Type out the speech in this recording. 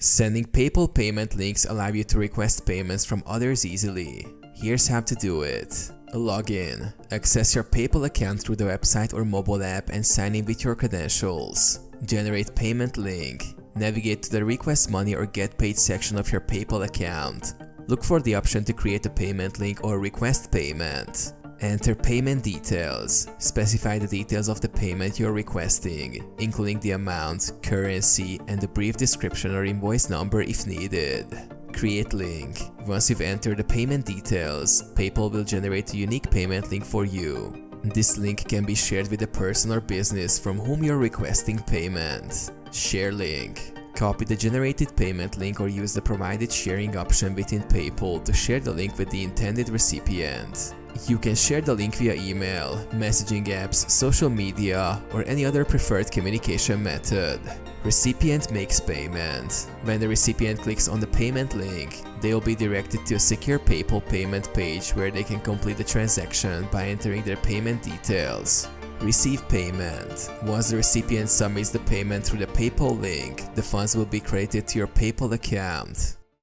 Sending PayPal payment links allow you to request payments from others easily. Here's how to do it. Log in. Access your PayPal account through the website or mobile app and sign in with your credentials. Generate payment link. Navigate to the Request Money or Get Paid section of your PayPal account. Look for the option to create a payment link or request payment. Enter payment details. Specify the details of the payment you're requesting, including the amount, currency, and a brief description or invoice number if needed. Create link. Once you've entered the payment details, PayPal will generate a unique payment link for you. This link can be shared with a person or business from whom you're requesting payment. Share link. Copy the generated payment link or use the provided sharing option within PayPal to share the link with the intended recipient. You can share the link via email, messaging apps, social media, or any other preferred communication method. Recipient makes payment. When the recipient clicks on the payment link, they will be directed to a secure PayPal payment page where they can complete the transaction by entering their payment details. Receive payment. Once the recipient submits the payment through the PayPal link, the funds will be credited to your PayPal account.